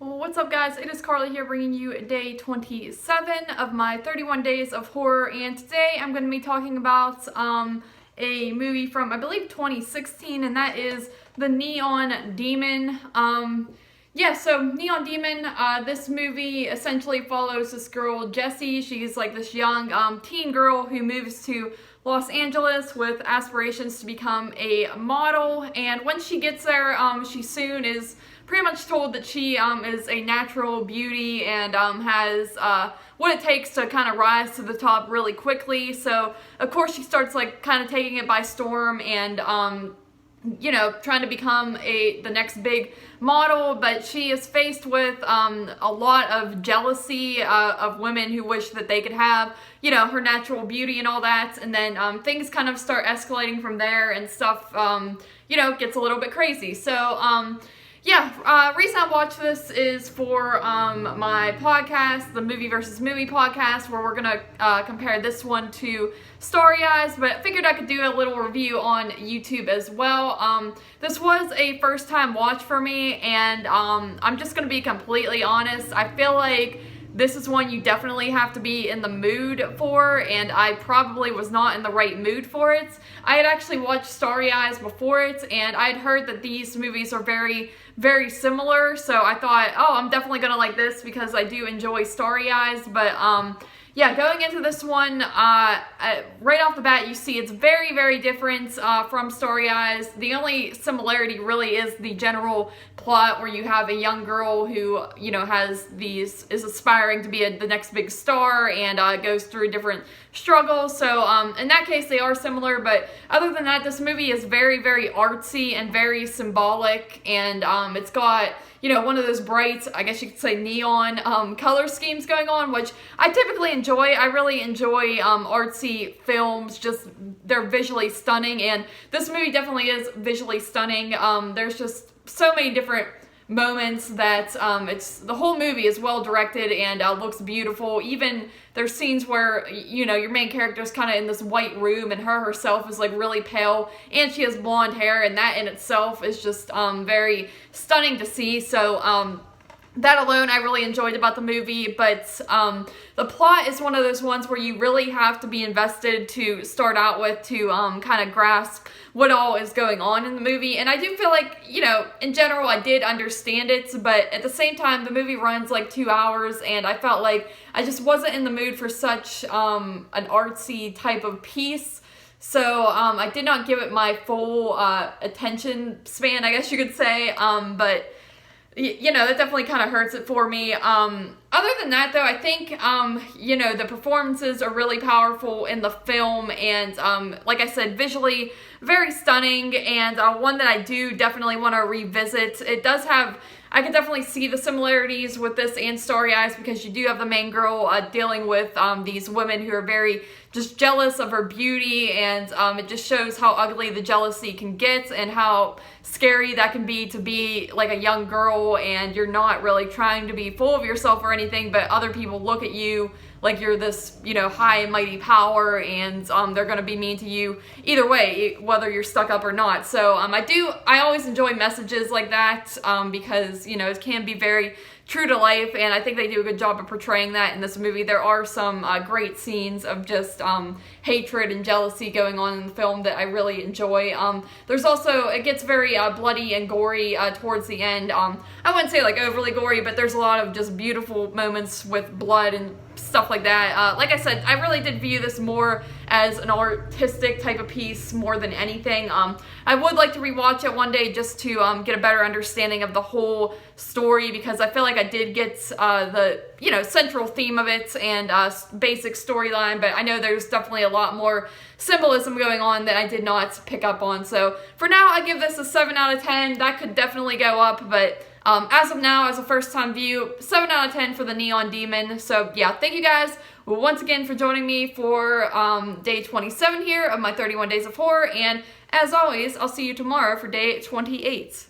What's up, guys? It is Carly here bringing you day 27 of my 31 days of horror, and today I'm going to be talking about a movie from, I believe, 2016, and that is The Neon Demon. So Neon Demon, this movie essentially follows this girl, Jessie. She's like this young teen girl who moves to Los Angeles with aspirations to become a model, and when she gets there, she soon is pretty much told that she is a natural beauty and has what it takes to kind of rise to the top really quickly. So of course she starts like kind of taking it by storm and trying to become the next big model, but she is faced with a lot of jealousy of women who wish that they could have, her natural beauty and all that, and then things kind of start escalating from there, and stuff, gets a little bit crazy. So, reason I watched this is for my podcast, the Movie vs. Movie podcast, where we're going to compare this one to Starry Eyes, but I figured I could do a little review on YouTube as well. This was a first time watch for me, and I'm just going to be completely honest. I feel like this is one you definitely have to be in the mood for, and I probably was not in the right mood for it. I had actually watched Starry Eyes before it, and I had heard that these movies are very, very similar, so I thought, oh, I'm definitely gonna like this because I do enjoy Starry Eyes, but going into this one, right off the bat, you see it's very, very different from Starry Eyes. The only similarity really is the general plot, where you have a young girl who, is aspiring to be the next big star, and goes through different struggles. So in that case, they are similar, but other than that, this movie is very, very artsy and very symbolic, and it's got one of those bright, I guess you could say neon color schemes going on, which I typically enjoy. I really enjoy artsy films, just they're visually stunning, and this movie definitely is visually stunning. There's just so many different moments that the whole movie is well directed and looks beautiful. Even there's scenes where your main character is kind of in this white room, and her herself is like really pale, and she has blonde hair, and that in itself is just very stunning to see. So that alone I really enjoyed about the movie, but the plot is one of those ones where you really have to be invested to start out with to kind of grasp what all is going on in the movie. And I do feel like, in general I did understand it, but at the same time the movie runs like 2 hours, and I felt like I just wasn't in the mood for such an artsy type of piece. So I did not give it my full attention span, I guess you could say, but that definitely kind of hurts it for me. Other than that, though, I think, the performances are really powerful in the film, and, like I said, visually very stunning, and one that I do definitely want to revisit. It does have, I can definitely see the similarities with this and Starry Eyes, because you do have the main girl dealing with these women who are very just jealous of her beauty, and it just shows how ugly the jealousy can get and how scary that can be like a young girl, and you're not really trying to be full of yourself or anything, but other people look at you like you're this, high and mighty power, and they're going to be mean to you either way, whether you're stuck up or not. So I always enjoy messages like that, because, it can be very true to life, and I think they do a good job of portraying that in this movie. There are some great scenes of just hatred and jealousy going on in the film that I really enjoy. There's also, it gets very bloody and gory towards the end. I wouldn't say like overly gory, but there's a lot of just beautiful moments with blood and stuff like that. Like I said, I really did view this more as an artistic type of piece more than anything. I would like to rewatch it one day just to get a better understanding of the whole story, because I feel like I did get the central theme of it and basic storyline, but I know there's definitely a lot more symbolism going on that I did not pick up on. So for now, I give this a 7 out of 10. That could definitely go up, but as of now, as a first-time view, 7 out of 10 for the Neon Demon. So yeah, thank you guys once again for joining me for day 27 here of my 31 Days of Horror, and as always, I'll see you tomorrow for day 28.